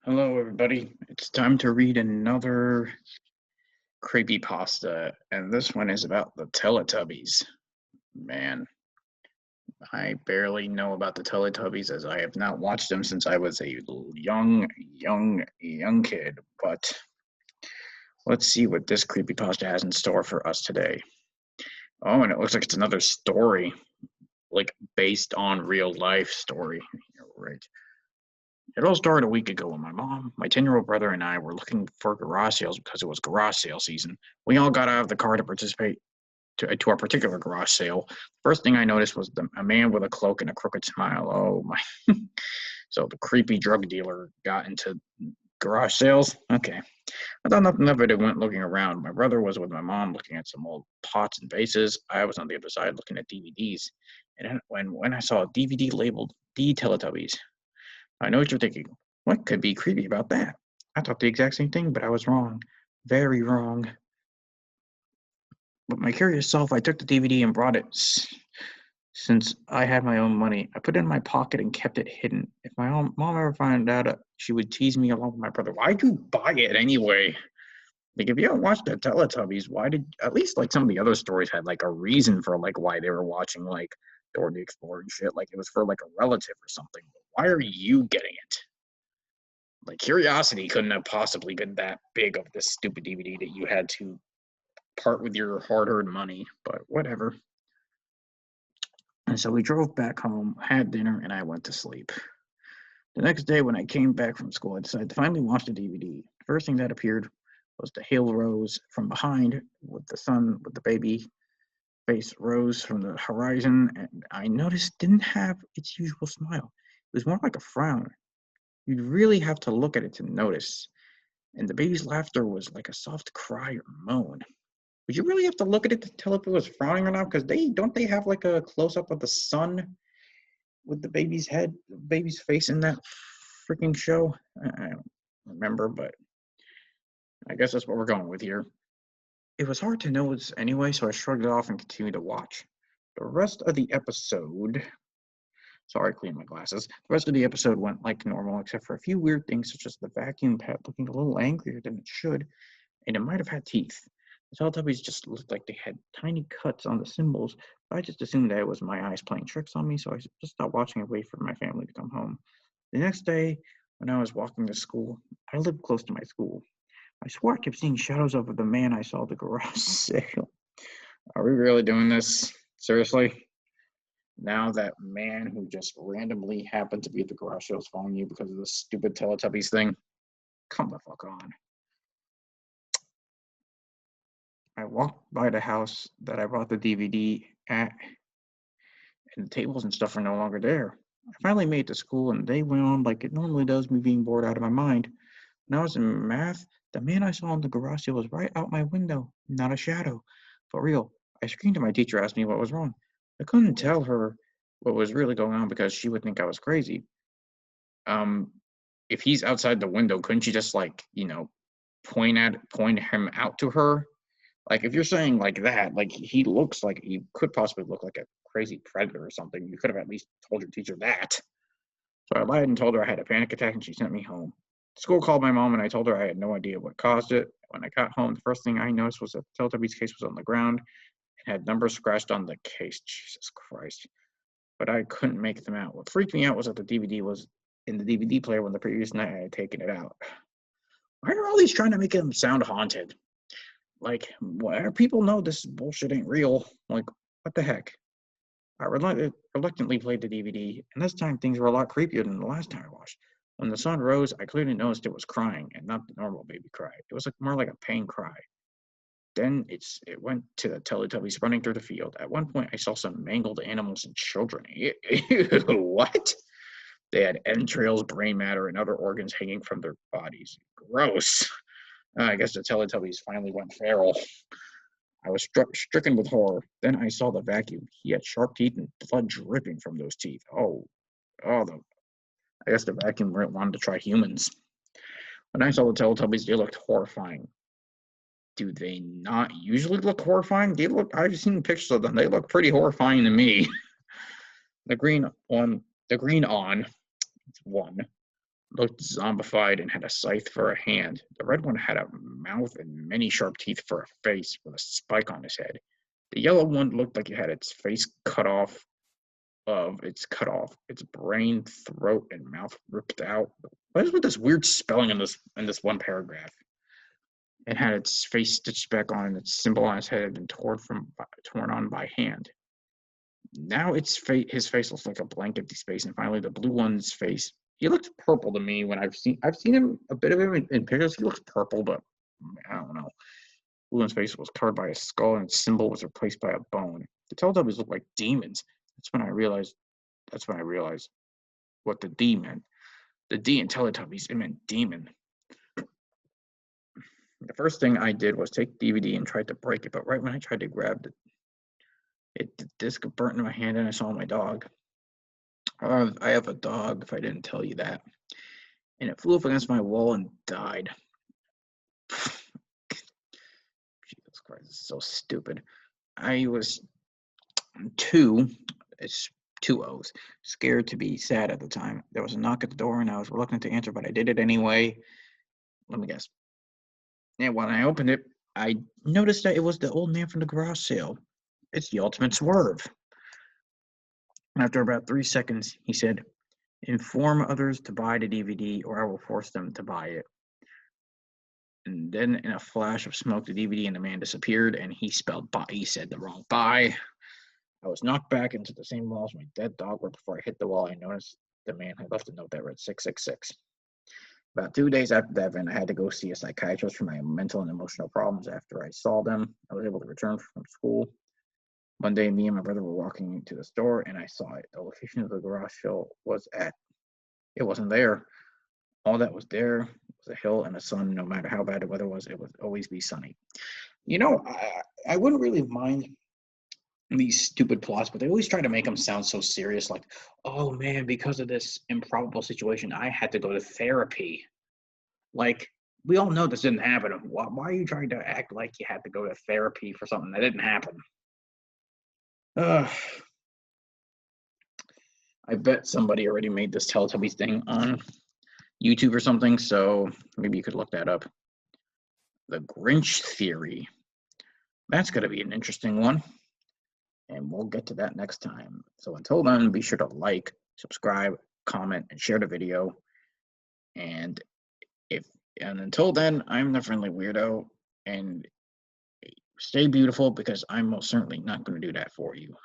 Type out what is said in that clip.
Hello, everybody. It's time to read another creepypasta, and this one is about the Teletubbies. Man, I barely know about the Teletubbies as I have not watched them since I was a young kid. But let's see what this creepypasta has in store for us today. Oh, and it looks like it's another story, like based on real life story. Right. It all started a week ago when my mom, my 10-year-old brother, and I were looking for garage sales because it was garage sale season. We all got out of the car to participate to our particular garage sale. First thing I noticed was a man with a cloak and a crooked smile. Oh my. So the creepy drug dealer got into garage sales? Okay. I thought nothing of it and went looking around. My brother was with my mom looking at some old pots and vases. I was on the other side looking at DVDs. And then when I saw a DVD labeled D.Teletubbies, I know what you're thinking. What could be creepy about that? I thought the exact same thing, but I was wrong. Very wrong. But my curious self, I took the DVD and brought it. Since I had my own money, I put it in my pocket and kept it hidden. If my mom ever found out, she would tease me along with my brother. Why'd you buy it anyway? Like, if you haven't watched the Teletubbies, why did at least like some of the other stories had like a reason for like why they were watching like Dora the Explorer and shit? Like it was for like a relative or something. Why are you getting it? Like curiosity couldn't have possibly been that big of this stupid DVD that you had to part with your hard-earned money, but whatever. And so we drove back home, had dinner, and I went to sleep. The next day, when I came back from school, I decided to finally watch the DVD. The first thing that appeared was the hill rose from behind, with the sun, with the baby face rose from the horizon, and I noticed didn't have its usual smile. It was more like a frown. You'd really have to look at it to notice. And the baby's laughter was like a soft cry or moan. Would you really have to look at it to tell if it was frowning or not? Because they have like a close up of the sun with the baby's head, the baby's face in that freaking show. I don't remember, but I guess that's what we're going with here. It was hard to notice anyway, so I shrugged it off and continued to watch. The rest of the episode, sorry, clean my glasses. The rest of the episode went like normal, except for a few weird things, such as the vacuum pad looking a little angrier than it should, and it might have had teeth. The Teletubbies just looked like they had tiny cuts on the symbols. I just assumed that it was my eyes playing tricks on me, so I just stopped watching and waited for my family to come home. The next day, when I was walking to school, I lived close to my school. I swore I kept seeing shadows of the man I saw at the garage sale. Are we really doing this? Seriously? Now that man who just randomly happened to be at the garage sale is following you because of this stupid Teletubbies thing? Come the fuck on. I walked by the house that I bought the DVD at, and the tables and stuff are no longer there. I finally made it to school, and the day went on like it normally does, me being bored out of my mind. When I was in math, the man I saw in the garage sale was right out my window, not a shadow. For real. I screamed and my teacher asked me what was wrong. I couldn't tell her what was really going on because she would think I was crazy. Um, if he's outside the window, couldn't you just like, point him out to her? Like if you're saying like that, like he looks like he could possibly look like a crazy predator or something. You could have at least told your teacher that. So I lied and told her I had a panic attack and she sent me home. School called my mom and I told her I had no idea what caused it. When I got home, the first thing I noticed was that the Teletubbies case was on the ground and had numbers scratched on the case. Jesus Christ. But I couldn't make them out. What freaked me out was that the DVD was in the DVD player when the previous night I had taken it out. Why are all these trying to make them sound haunted? Like, people know this bullshit ain't real. Like, what the heck? I reluctantly played the DVD, and this time things were a lot creepier than the last time I watched. When the sun rose, I clearly noticed it was crying, and not the normal baby cry. It was more like a pain cry. Then it went to the Teletubbies running through the field. At one point, I saw some mangled animals and children. Ew, what? They had entrails, brain matter, and other organs hanging from their bodies. Gross. I guess the Teletubbies finally went feral. I was stricken with horror. Then I saw the vacuum. He had sharp teeth and blood dripping from those teeth. I guess the vacuum wanted to try humans. When I saw the Teletubbies, they looked horrifying. Do they not usually look horrifying? I've seen pictures of them. They look pretty horrifying to me. The green on, it's one. looked zombified and had a scythe for a hand. The red one had a mouth and many sharp teeth for a face with a spike on his head. The yellow one looked like it had its face cut off, its brain, throat, and mouth ripped out. What is with this weird spelling in this one paragraph? It had its face stitched back on, and its symbol on its head had been torn on by hand. Now his face looks like a blank empty space, and finally the blue one's face. He looked purple to me when I've seen him a bit of him in pictures. He looks purple, but I don't know. Blue one's face was covered by a skull, and its symbol was replaced by a bone. The Teletubbies looked like demons. That's when I realized what the D meant. The D in Teletubbies, it meant demon. The first thing I did was take the DVD and tried to break it, but right when I tried to grab the disc burnt in my hand, and I saw my dog. I have a dog, if I didn't tell you that. And it flew up against my wall and died. Jesus Christ, this is so stupid. I was it's 2 O's, scared to be sad at the time. There was a knock at the door, and I was reluctant to answer, but I did it anyway. Let me guess. And when I opened it, I noticed that it was the old man from the garage sale. It's the ultimate swerve. After about 3 seconds, he said, "Inform others to buy the DVD, or I will force them to buy it." And then, in a flash of smoke, the DVD and the man disappeared, and he spelled buy. He said the wrong buy. I was knocked back into the same wall as my dead dog. Right before I hit the wall, I noticed the man had left a note that read 666. About 2 days after that event, I had to go see a psychiatrist for my mental and emotional problems. After I saw them, I was able to return from school. One day, me and my brother were walking to the store, and I saw it. The location of the garage sale it wasn't there. All that was there was a hill and a sun. No matter how bad the weather was, it would always be sunny. I wouldn't really mind these stupid plots, but they always try to make them sound so serious, like, oh man, because of this improbable situation, I had to go to therapy. Like, we all know this didn't happen. Why are you trying to act like you had to go to therapy for something that didn't happen? I bet somebody already made this Teletubbies thing on YouTube or something, so maybe you could look that up. The Grinch theory. That's going to be an interesting one, and we'll get to that next time. So until then, be sure to like, subscribe, comment, and share the video. And until then, I'm the Friendly Weirdo, and stay beautiful, because I'm most certainly not going to do that for you.